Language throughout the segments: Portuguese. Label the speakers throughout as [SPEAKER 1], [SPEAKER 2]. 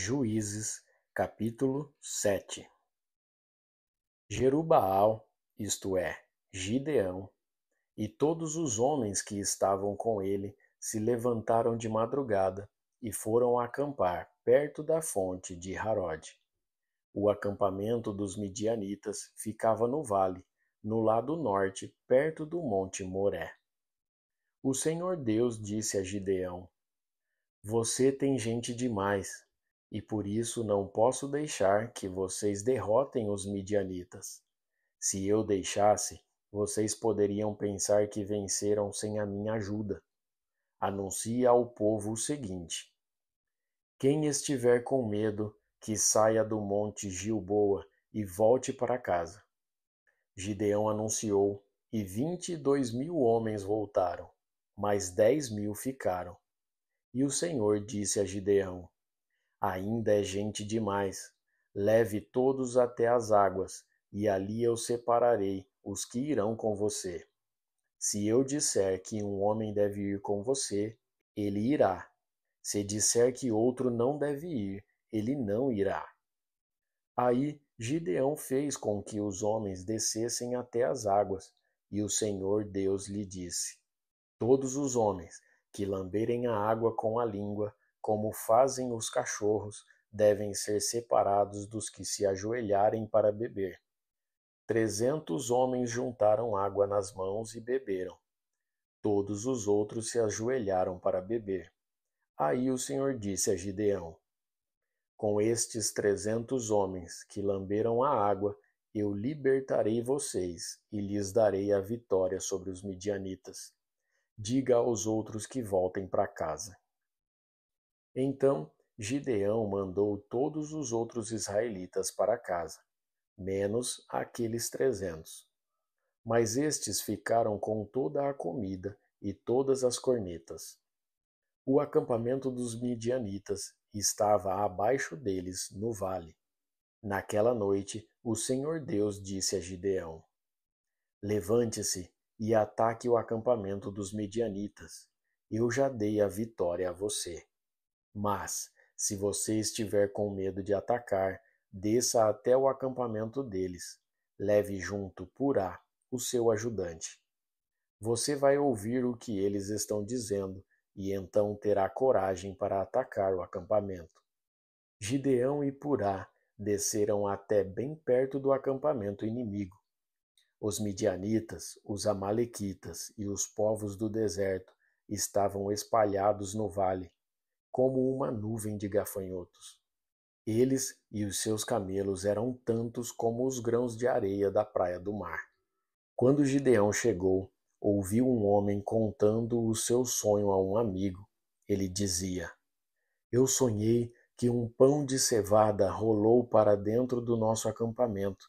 [SPEAKER 1] Juízes, capítulo 7. Jerubaal, isto é, Gideão, e todos os homens que estavam com ele se levantaram de madrugada e foram acampar perto da fonte de Harod. O acampamento dos midianitas ficava no vale, no lado norte, perto do monte Moré. O Senhor Deus disse a Gideão: Você tem gente demais, e por isso não posso deixar que vocês derrotem os midianitas. Se eu deixasse, vocês poderiam pensar que venceram sem a minha ajuda. Anuncie ao povo o seguinte: quem estiver com medo, que saia do monte Gilboa e volte para casa. Gideão anunciou, e 22.000 homens voltaram, mas 10.000 ficaram. E o Senhor disse a Gideão: Ainda é gente demais. Leve todos até as águas, e ali eu separarei os que irão com você. Se eu disser que um homem deve ir com você, ele irá. Se disser que outro não deve ir, ele não irá. Aí Gideão fez com que os homens descessem até as águas, e o Senhor Deus lhe disse: Todos os homens que lamberem a água com a língua, como fazem os cachorros, devem ser separados dos que se ajoelharem para beber. 300 homens juntaram água nas mãos e beberam. Todos os outros se ajoelharam para beber. Aí o Senhor disse a Gideão: Com estes 300 homens que lamberam a água, eu libertarei vocês e lhes darei a vitória sobre os midianitas. Diga aos outros que voltem para casa. Então Gideão mandou todos os outros israelitas para casa, menos aqueles 300. Mas estes ficaram com toda a comida e todas as cornetas. O acampamento dos midianitas estava abaixo deles no vale. Naquela noite, o Senhor Deus disse a Gideão: Levante-se e ataque o acampamento dos midianitas. Eu já dei a vitória a você. Mas, se você estiver com medo de atacar, desça até o acampamento deles. Leve junto Purá, o seu ajudante. Você vai ouvir o que eles estão dizendo e então terá coragem para atacar o acampamento. Gideão e Purá desceram até bem perto do acampamento inimigo. Os midianitas, os amalequitas e os povos do deserto estavam espalhados no vale, como uma nuvem de gafanhotos. Eles e os seus camelos eram tantos como os grãos de areia da praia do mar. Quando Gideão chegou, ouviu um homem contando o seu sonho a um amigo. Ele dizia: Eu sonhei que um pão de cevada rolou para dentro do nosso acampamento.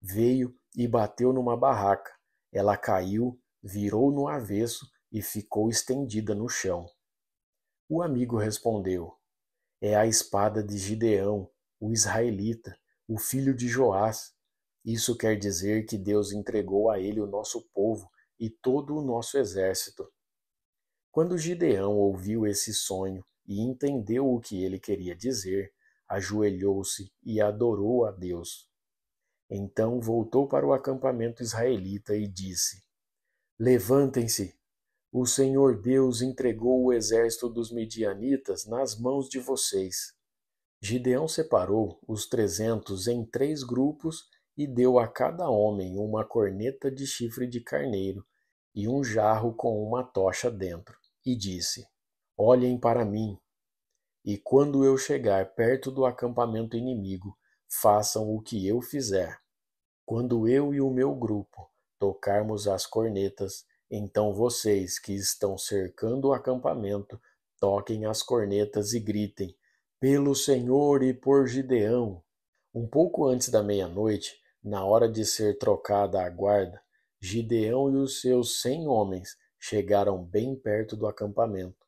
[SPEAKER 1] Veio e bateu numa barraca. Ela caiu, virou no avesso e ficou estendida no chão. O amigo respondeu: É a espada de Gideão, o israelita, o filho de Joás. Isso quer dizer que Deus entregou a ele o nosso povo e todo o nosso exército. Quando Gideão ouviu esse sonho e entendeu o que ele queria dizer, ajoelhou-se e adorou a Deus. Então voltou para o acampamento israelita e disse: Levantem-se! O Senhor Deus entregou o exército dos midianitas nas mãos de vocês. Gideão separou os 300 em 3 grupos e deu a cada homem uma corneta de chifre de carneiro e um jarro com uma tocha dentro, e disse: Olhem para mim, e quando eu chegar perto do acampamento inimigo, façam o que eu fizer. Quando eu e o meu grupo tocarmos as cornetas, então vocês que estão cercando o acampamento, toquem as cornetas e gritem: Pelo Senhor e por Gideão! Um pouco antes da meia-noite, na hora de ser trocada a guarda, Gideão e os seus 100 homens chegaram bem perto do acampamento.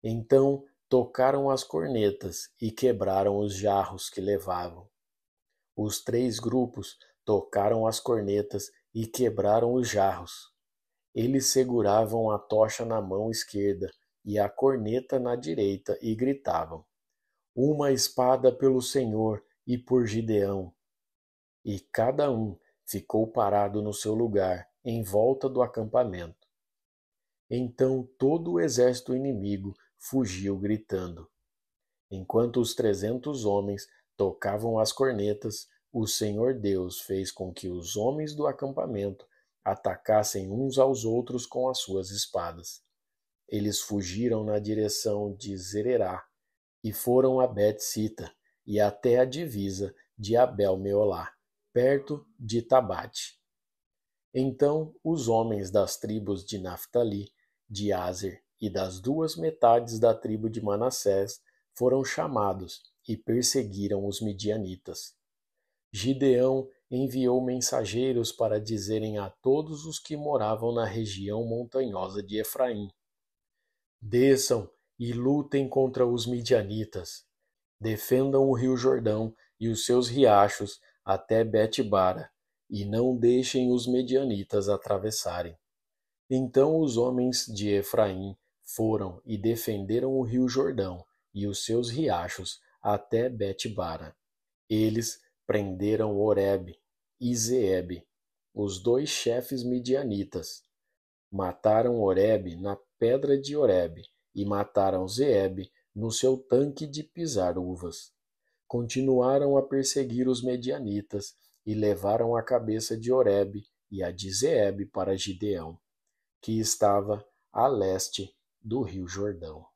[SPEAKER 1] Então tocaram as cornetas e quebraram os jarros que levavam. Os 3 grupos tocaram as cornetas e quebraram os jarros. Eles seguravam a tocha na mão esquerda e a corneta na direita e gritavam: uma espada pelo Senhor e por Gideão. E cada um ficou parado no seu lugar, em volta do acampamento. Então todo o exército inimigo fugiu gritando. Enquanto os 300 homens tocavam as cornetas, o Senhor Deus fez com que os homens do acampamento atacassem uns aos outros com as suas espadas. Eles fugiram na direção de Zererá e foram a Bet-Sita e até a divisa de Abel-Meolá, perto de Tabate. Então os homens das tribos de Naftali, de Aser e das duas metades da tribo de Manassés foram chamados e perseguiram os midianitas. Gideão enviou mensageiros para dizerem a todos os que moravam na região montanhosa de Efraim: desçam e lutem contra os midianitas. Defendam o rio Jordão e os seus riachos até Bet-bara, e não deixem os medianitas atravessarem. Então os homens de Efraim foram e defenderam o rio Jordão e os seus riachos até Bet-bara. Eles prenderam Oreb e Zeebe, os dois chefes midianitas. Mataram Oreb na pedra de Oreb e mataram Zeebe no seu tanque de pisar uvas. Continuaram a perseguir os medianitas e levaram a cabeça de Oreb e a de Zeebe para Gideão, que estava a leste do rio Jordão.